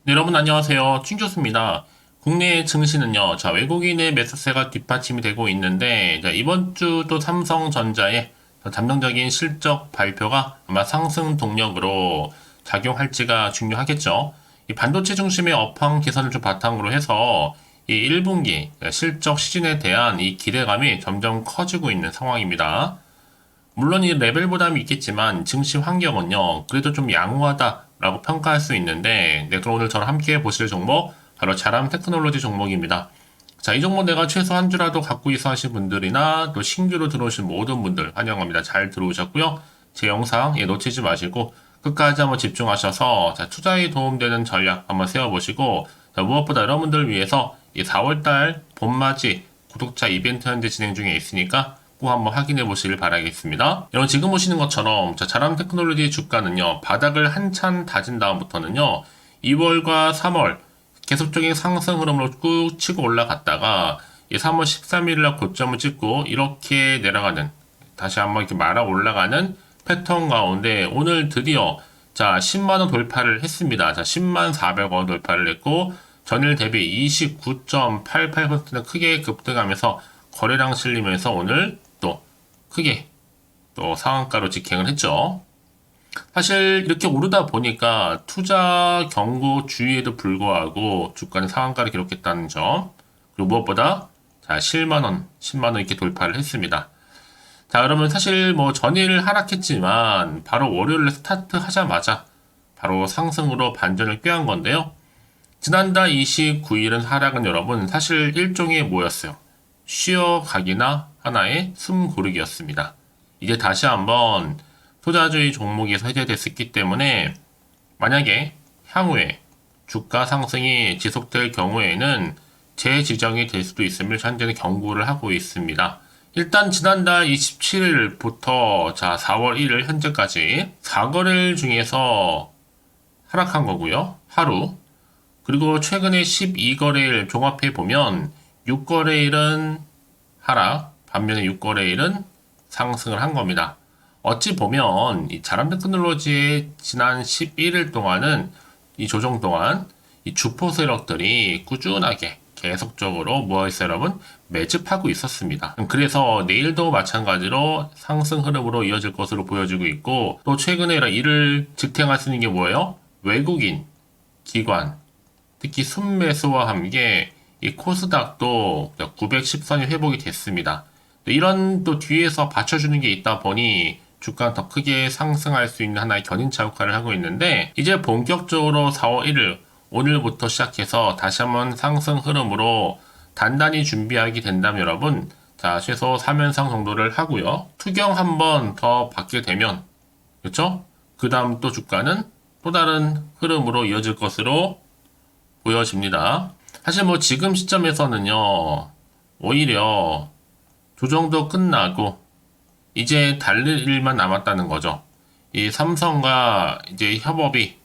네, 여러분 안녕하세요. 충교수입니다. 국내 증시는요, 외국인의 매수세가 뒷받침이 되고 있는데, 이번 주 또 삼성전자의 잠정적인 실적 발표가 아마 상승 동력으로 작용할지가 중요하겠죠. 이 반도체 중심의 업황 개선을 좀 바탕으로 해서 이 1분기 실적 시즌에 대한 이 기대감이 점점 커지고 있는 상황입니다. 물론 이 레벨 부담이 있겠지만 증시 환경은요, 그래도 좀 양호하다라고 평가할 수 있는데, 네, 그럼 오늘 저랑 함께 보실 종목, 바로 자람 테크놀로지 종목입니다. 자, 이 종목 내가 최소 한 주라도 갖고 있어 하신 분들이나 또 신규로 들어오신 모든 분들 환영합니다. 잘 들어오셨고요. 제 영상 놓치지 마시고 끝까지 한번 집중하셔서 투자에 도움되는 전략 한번 세워보시고, 무엇보다 여러분들 위해서 이 4월달 봄맞이 구독자 이벤트 현재 진행 중에 있으니까 꼭 한번 확인해 보시길 바라겠습니다. 여러분 지금 보시는 것처럼 자람 테크놀로지 주가는요, 바닥을 한참 다진 다음부터는요, 2월과 3월 계속적인 상승 흐름으로 꾹 치고 올라갔다가 3월 13일날 고점을 찍고 이렇게 내려가는, 다시 한번 이렇게 말아 올라가는 패턴 가운데 오늘 드디어 10만원 돌파를 했습니다. 10만 400원 돌파를 했고 전일 대비 29.88% 크게 급등하면서 거래량 실리면서 오늘 또 크게 또 상한가로 직행을 했죠. 사실 이렇게 오르다 보니까 투자 경고 주의에도 불구하고 주가는 상한가를 기록했다는 점, 그리고 무엇보다 7만원, 10만원 이렇게 돌파를 했습니다. 여러분 사실 뭐 전일 하락했지만 바로 월요일에 스타트 하자마자 바로 상승으로 반전을 꾀한 건데요. 지난달 29일은 하락은 여러분 사실 일종의 뭐였어요? 쉬어가기나 하나의 숨 고르기였습니다. 이제 다시 한번 투자주의 종목에서 해제됐기 때문에 만약에 향후에 주가 상승이 지속될 경우에는 재지정이 될 수도 있음을 현재는 경고를 하고 있습니다. 일단 지난달 27일부터 4월 1일 현재까지 4거래일 중에서 하락한 거고요. 하루. 그리고 최근에 12거래일 종합해 보면 6거래일은 하락, 반면에 6거래일은 상승을 한 겁니다. 어찌 보면 이 자람 테크놀로지의 지난 11일 동안은 이 조정 동안 이 주포 세력들이 꾸준하게 계속적으로 뭐했어요 여러분? 매집하고 있었습니다. 그래서 내일도 마찬가지로 상승 흐름으로 이어질 것으로 보여지고 있고, 또 최근에 이를 지탱할 수 있는 게 뭐예요? 외국인, 기관, 특히 순매수와 함께 이 코스닥도 910선이 회복이 됐습니다. 이런 또 뒤에서 받쳐주는 게 있다 보니 주가는 더 크게 상승할 수 있는 하나의 견인차 역할을 하고 있는데, 이제 본격적으로 4월 1일 오늘부터 시작해서 다시 한번 상승 흐름으로 단단히 준비하게 된다면 여러분, 최소 3연상 정도를 하고요. 투경 한번 더 받게 되면, 그렇죠? 그 다음 또 주가는 또 다른 흐름으로 이어질 것으로 보여집니다. 사실 뭐 지금 시점에서는요, 오히려 조정도 끝나고 이제 달릴 일만 남았다는 거죠. 이 삼성과 이제 협업이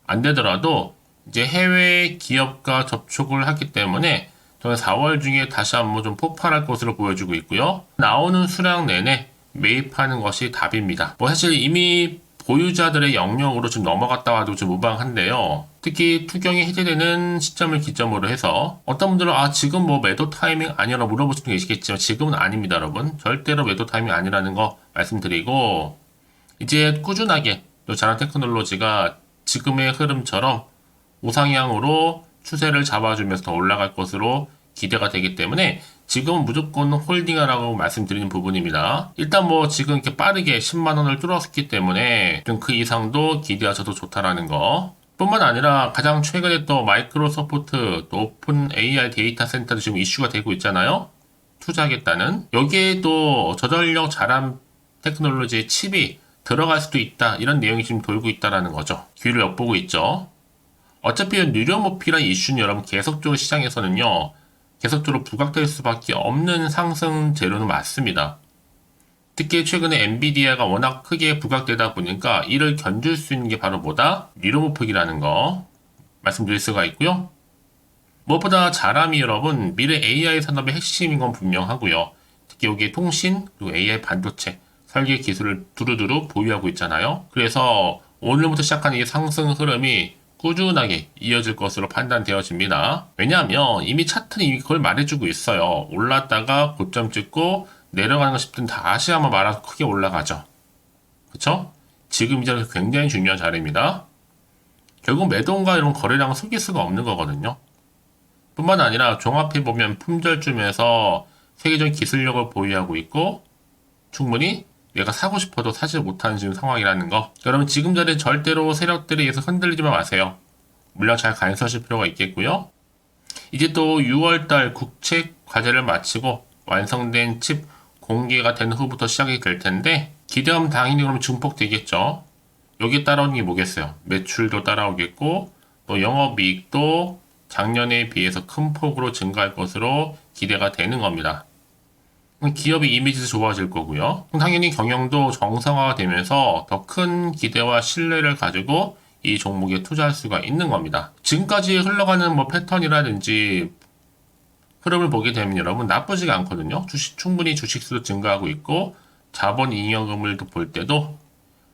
안 되더라도 이제 해외 기업과 접촉을 하기 때문에 저는 4월 중에 다시 한번 좀 폭발할 것으로 보여지고 있고요. 나오는 수량 내내 매입하는 것이 답입니다. 뭐 사실 이미 보유자들의 영역으로 지금 넘어갔다 와도 좀 무방한데요. 특히 투경이 해제되는 시점을 기점으로 해서 어떤 분들은 지금 뭐 매도 타이밍 아니라고 물어보시는 분 계시겠지만 지금은 아닙니다, 여러분. 절대로 매도 타이밍 아니라는 거 말씀드리고, 이제 꾸준하게 또 자람 테크놀로지가 지금의 흐름처럼 우상향으로 추세를 잡아주면서 더 올라갈 것으로 기대가 되기 때문에 지금은 무조건 홀딩하라고 말씀드리는 부분입니다. 일단 뭐 지금 이렇게 빠르게 10만원을 뚫었기 때문에 좀 그 이상도 기대하셔도 좋다라는 거. 뿐만 아니라 가장 최근에 또 마이크로소프트, 또 오픈 AI 데이터 센터도 지금 이슈가 되고 있잖아요. 투자하겠다는. 여기에도 저전력 자람 테크놀로지의 칩이 들어갈 수도 있다. 이런 내용이 지금 돌고 있다라는 거죠. 귀를 엿보고 있죠. 어차피 유료모피란 이슈는 여러분 계속적으로 시장에서는요, 계속적으로 부각될 수밖에 없는 상승 재료는 맞습니다. 특히 최근에 엔비디아가 워낙 크게 부각되다 보니까 이를 견줄 수 있는 게 바로 뭐다? 유료모픽이라는 거 말씀드릴 수가 있고요. 무엇보다 자람이 여러분 미래 AI 산업의 핵심인 건 분명하고요. 특히 여기에 통신 그리고 AI 반도체 설계 기술을 두루두루 보유하고 있잖아요. 그래서 오늘부터 시작한 이 상승 흐름이 꾸준하게 이어질 것으로 판단되어집니다. 왜냐하면 이미 차트는 이미 그걸 말해주고 있어요. 올랐다가 고점 찍고 내려가는 거 싶든 다시 한번 말아서 크게 올라가죠. 그쵸? 지금 이 자리가 굉장히 중요한 자리입니다. 결국 매도인가 이런 거래량을 속일 수가 없는 거거든요. 뿐만 아니라 종합해보면 품절쯤에서 세계적인 기술력을 보유하고 있고 충분히 내가 사고 싶어도 사지 못하는 지금 상황이라는 거. 여러분 지금 자리에 절대로 세력들에 의해서 흔들리지 마세요. 물량 잘 간수하실 필요가 있겠고요. 이제 또 6월달 국책 과제를 마치고 완성된 칩 공개가 된 후부터 시작이 될 텐데 기대하면 당연히 그럼 증폭되겠죠. 여기에 따라오는 게 뭐겠어요? 매출도 따라오겠고 또 영업이익도 작년에 비해서 큰 폭으로 증가할 것으로 기대가 되는 겁니다. 기업의 이미지도 좋아질 거고요. 당연히 경영도 정상화가 되면서 더 큰 기대와 신뢰를 가지고 이 종목에 투자할 수가 있는 겁니다. 지금까지 흘러가는 뭐 패턴이라든지 흐름을 보게 되면 여러분 나쁘지가 않거든요. 충분히 주식수도 증가하고 있고 자본 잉여금을 볼 때도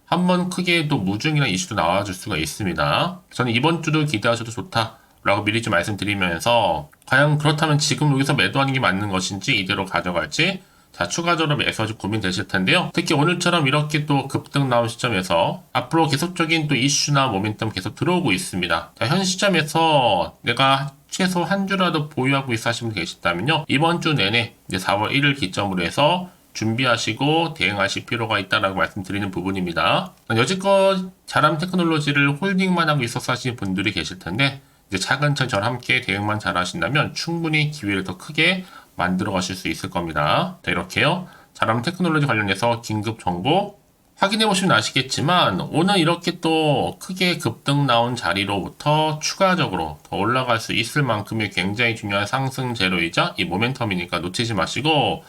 한번 크게 또 무중이나 이슈도 나와줄 수가 있습니다. 저는 이번 주도 기대하셔도 좋다라고 미리 좀 말씀드리면서 과연 그렇다면 지금 여기서 매도하는 게 맞는 것인지 이대로 가져갈지 자 추가적으로 매수할지 고민되실 텐데요. 특히 오늘처럼 이렇게 또 급등 나온 시점에서 앞으로 계속적인 또 이슈나 모멘텀 계속 들어오고 있습니다. 자, 현 시점에서 내가 최소 한 주라도 보유하고 있어 하시는 분 계시다면요. 이번 주 내내 이제 4월 1일 기점으로 해서 준비하시고 대응하실 필요가 있다라고 말씀드리는 부분입니다. 여지껏 자람 테크놀로지를 홀딩만 하고 있어서 하시는 분들이 계실 텐데 이제 차근차근 저와 함께 대응만 잘 하신다면 충분히 기회를 더 크게 만들어 가실 수 있을 겁니다. 자, 이렇게요. 자람 테크놀로지 관련해서 긴급 정보 확인해 보시면 아시겠지만 오늘 이렇게 또 크게 급등 나온 자리로부터 추가적으로 더 올라갈 수 있을 만큼의 굉장히 중요한 상승 재료이자 이 모멘텀이니까 놓치지 마시고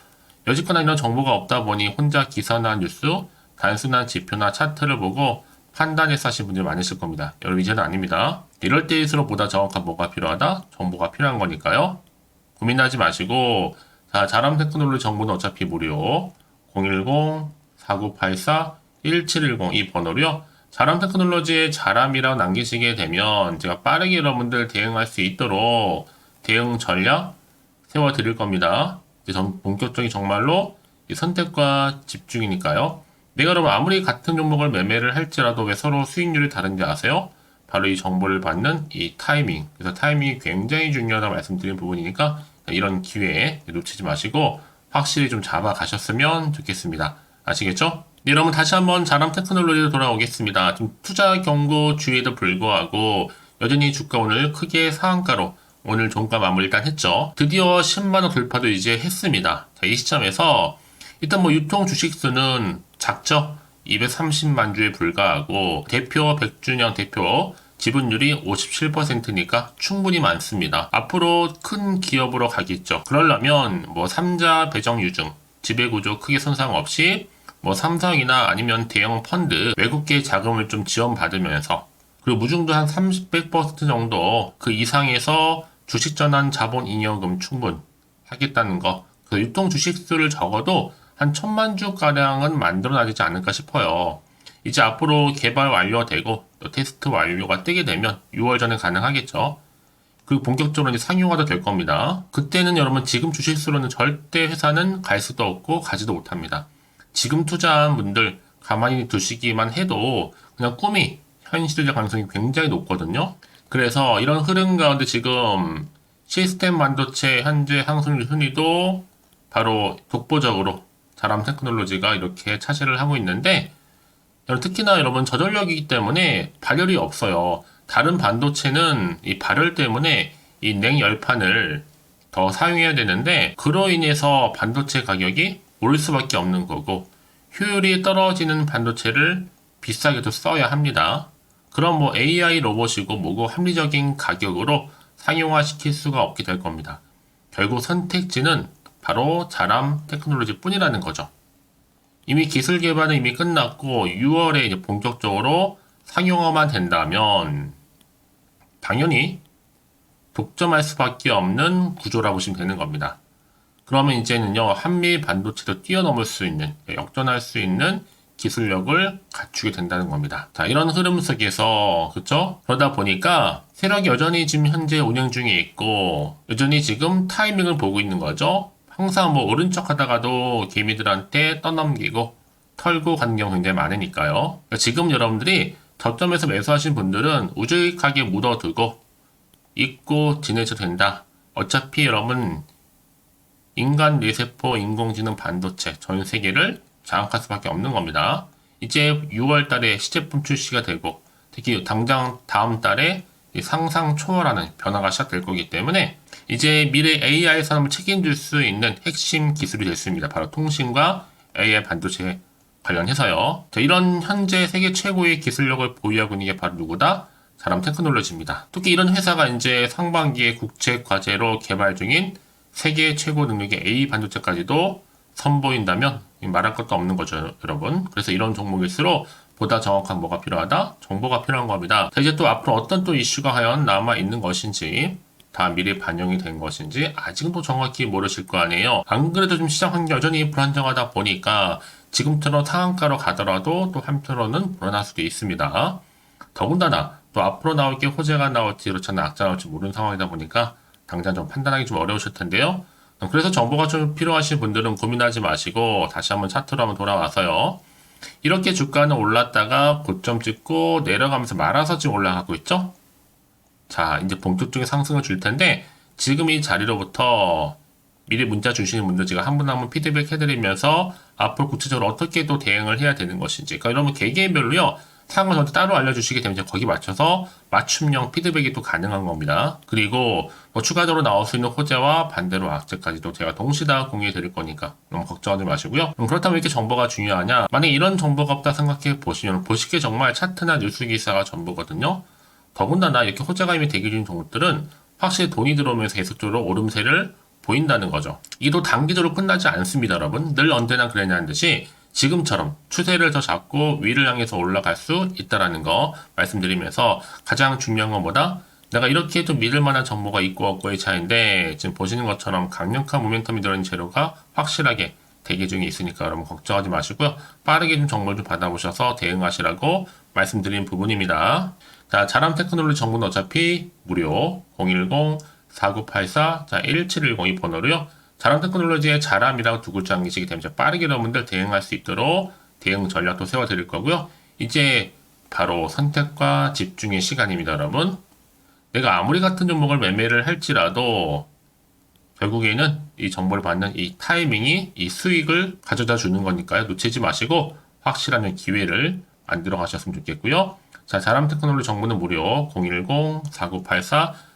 여지껏 이런 정보가 없다 보니 혼자 기사나 뉴스, 단순한 지표나 차트를 보고 판단해서 하신 분들이 많으실 겁니다. 여러분 이제는 아닙니다. 이럴 때일수록 보다 정확한 뭐가 필요하다? 정보가 필요한 거니까요. 고민하지 마시고 자 자람 테크놀로지 정보는 어차피 무료 010-4984-1710 이 번호로요. 자람 테크놀로지의 자람이라고 남기시게 되면 제가 빠르게 여러분들 대응할 수 있도록 대응 전략 세워드릴 겁니다. 이제 본격적인 정말로 선택과 집중이니까요. 내가 여러분 아무리 같은 종목을 매매를 할지라도 왜 서로 수익률이 다른지 아세요? 바로 이 정보를 받는 이 타이밍. 그래서 타이밍이 굉장히 중요하다고 말씀드린 부분이니까 이런 기회에 놓치지 마시고 확실히 좀 잡아가셨으면 좋겠습니다. 아시겠죠? 네, 여러분 다시 한번 자람 테크놀로지로 돌아오겠습니다. 좀 투자 경고 주의에도 불구하고 여전히 주가 오늘 크게 상한가로 오늘 종가 마무리 일단 했죠. 드디어 10만원 돌파도 이제 했습니다. 자, 이 시점에서 일단 뭐 유통 주식수는 작죠? 230만 주에 불과하고 대표 100주년 대표 지분율이 57%니까 충분히 많습니다. 앞으로 큰 기업으로 가겠죠. 그러려면 뭐 3자 배정 유증, 지배구조 크게 손상 없이 뭐 삼성이나 아니면 대형 펀드 외국계 자금을 좀 지원받으면서 그리고 무중도 한 30, 100% 정도 그 이상에서 주식 전환 자본 잉여금 충분 하겠다는 거. 그 유통 주식수를 적어도 한 1000만 주가량은 만들어나지지 않을까 싶어요. 이제 앞으로 개발 완료되고 또 테스트 완료가 뜨게 되면 6월 전에 가능하겠죠. 그리고 본격적으로 이제 상용화도 될 겁니다. 그때는 여러분 지금 주식수로는 절대 회사는 갈 수도 없고 가지도 못합니다. 지금 투자한 분들 가만히 두시기만 해도 그냥 꿈이 현실될 가능성이 굉장히 높거든요. 그래서 이런 흐름 가운데 지금 시스템 반도체 현재 상승률 순위도 바로 독보적으로 자람 테크놀로지가 이렇게 차지를 하고 있는데 특히나 여러분 저전력이기 때문에 발열이 없어요. 다른 반도체는 이 발열 때문에 이 냉열판을 더 사용해야 되는데 그로 인해서 반도체 가격이 오를 수밖에 없는 거고 효율이 떨어지는 반도체를 비싸게도 써야 합니다. 그럼 뭐 AI 로봇이고 뭐고 합리적인 가격으로 상용화 시킬 수가 없게 될 겁니다. 결국 선택지는 바로 자람 테크놀로지 뿐이라는 거죠. 이미 기술 개발은 이미 끝났고 6월에 이제 본격적으로 상용화만 된다면 당연히 독점할 수밖에 없는 구조라고 보시면 되는 겁니다. 그러면 이제는요 한미 반도체도 뛰어넘을 수 있는 역전할 수 있는 기술력을 갖추게 된다는 겁니다. 자, 이런 흐름 속에서, 그쵸? 그러다 보니까 세력이 여전히 지금 현재 운영 중에 있고, 여전히 지금 타이밍을 보고 있는 거죠. 항상 뭐 오른쪽 하다가도 개미들한테 떠넘기고, 털고 가는 경우 굉장히 많으니까요. 그러니까 지금 여러분들이 저점에서 매수하신 분들은 우직하게 묻어두고, 잊고 지내셔도 된다. 어차피 여러분, 인간 뇌세포 인공지능 반도체 전 세계를 장악할 수밖에 없는 겁니다. 이제 6월 달에 시제품 출시가 되고 특히 당장 다음 달에 상상 초월하는 변화가 시작될 거기 때문에 이제 미래 AI 산업을 책임질 수 있는 핵심 기술이 됐습니다. 바로 통신과 AI 반도체 관련해서요. 자, 이런 현재 세계 최고의 기술력을 보유하고 있는 게 바로 누구다? 자람 테크놀로지입니다. 특히 이런 회사가 이제 상반기에 국제 과제로 개발 중인 세계 최고 능력의 A 반도체까지도 선보인다면 말할 것도 없는 거죠, 여러분. 그래서 이런 종목일수록 보다 정확한 뭐가 필요하다? 정보가 필요한 겁니다. 자, 이제 또 앞으로 어떤 또 이슈가 과연 남아 있는 것인지 다 미리 반영이 된 것인지 아직도 정확히 모르실 거 아니에요. 안 그래도 좀 시장 환경이 여전히 불안정하다 보니까 지금처럼 상한가로 가더라도 또 한편으로는 불안할 수도 있습니다. 더군다나 또 앞으로 나올 게 호재가 나올지 그렇지 않나 악재가 나올지 모르는 상황이다 보니까 당장 좀 판단하기 좀 어려우실 텐데요. 그래서 정보가 좀 필요하신 분들은 고민하지 마시고 다시 한번 차트로 한번 돌아와서요. 이렇게 주가는 올랐다가 고점 찍고 내려가면서 말아서 지금 올라가고 있죠. 자, 이제 본격적인 상승을 줄 텐데 지금 이 자리로부터 미리 문자 주시는 분들 제가 한 분 한 분 피드백 해드리면서 앞으로 구체적으로 어떻게 또 대응을 해야 되는 것인지, 그러니까 여러분 개개인별로요. 상황을 저한테 따로 알려주시게 되면 거기 맞춰서 맞춤형 피드백이 또 가능한 겁니다. 그리고 뭐 추가적으로 나올 수 있는 호재와 반대로 악재까지도 제가 동시에 다 공유해 드릴 거니까 너무 걱정하지 마시고요. 그렇다면 이렇게 정보가 중요하냐? 만약에 이런 정보가 없다 생각해 보시면 보시기에 정말 차트나 뉴스 기사가 전부거든요. 더군다나 이렇게 호재가 이미 대기 중인 종목들은 확실히 돈이 들어오면서 계속적으로 오름세를 보인다는 거죠. 이도 단기적으로 끝나지 않습니다, 여러분. 늘 언제나 그랬냐는 듯이 지금처럼 추세를 더 잡고 위를 향해서 올라갈 수 있다는 거 말씀드리면서 가장 중요한 건 뭐다? 내가 이렇게 좀 믿을 만한 정보가 있고 없고의 차이인데 지금 보시는 것처럼 강력한 모멘텀이 들어있는 재료가 확실하게 대기 중에 있으니까 여러분 걱정하지 마시고요. 빠르게 좀 정보를 좀 받아보셔서 대응하시라고 말씀드린 부분입니다. 자, 자람 테크놀로지 정보는 어차피 무료 010-4984-1710 번호로요. 자람 테크놀로지의 자람이라고 두 글자 남기시게 되면 빠르게 여러분들 대응할 수 있도록 대응 전략도 세워드릴 거고요. 이제 바로 선택과 집중의 시간입니다, 여러분. 내가 아무리 같은 종목을 매매를 할지라도 결국에는 이 정보를 받는 이 타이밍이 이 수익을 가져다 주는 거니까요. 놓치지 마시고 확실한 기회를 만들어 가셨으면 좋겠고요. 자, 자람 테크놀로지 정보는 무료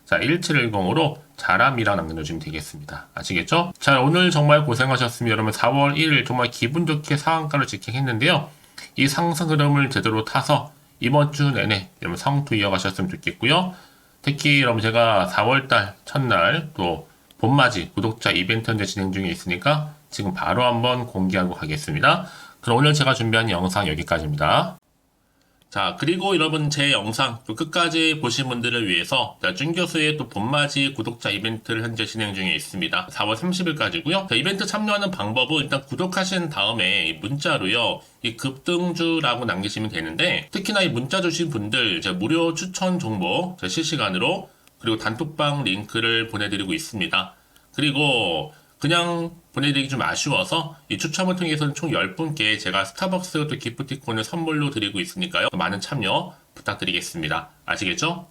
010-4984-1710으로 자람이라 남겨주시면 되겠습니다. 아시겠죠? 자, 오늘 정말 고생하셨습니다. 여러분 4월 1일 정말 기분 좋게 상한가를 지켜했는데요. 이 상승 흐름을 제대로 타서 이번 주 내내 여러분 상투 이어가셨으면 좋겠고요. 특히 여러분 제가 4월달 첫날 또 봄맞이 구독자 이벤트 현재 진행 중에 있으니까 지금 바로 한번 공개하고 가겠습니다. 그럼 오늘 제가 준비한 영상 여기까지입니다. 자, 그리고 여러분 제 영상 또 끝까지 보신 분들을 위해서 준 교수의 또 봄맞이 구독자 이벤트를 현재 진행 중에 있습니다. 4월 30일까지고요. 자, 이벤트 참여하는 방법은 일단 구독하신 다음에 문자로요. 이 급등주라고 남기시면 되는데 특히나 이 문자 주신 분들 제가 무료 추천 정보 실시간으로 그리고 단톡방 링크를 보내드리고 있습니다. 그리고 그냥 보내드리기 좀 아쉬워서 이 추첨을 통해서는 총 10분께 제가 스타벅스 또 기프티콘을 선물로 드리고 있으니까요. 많은 참여 부탁드리겠습니다. 아시겠죠?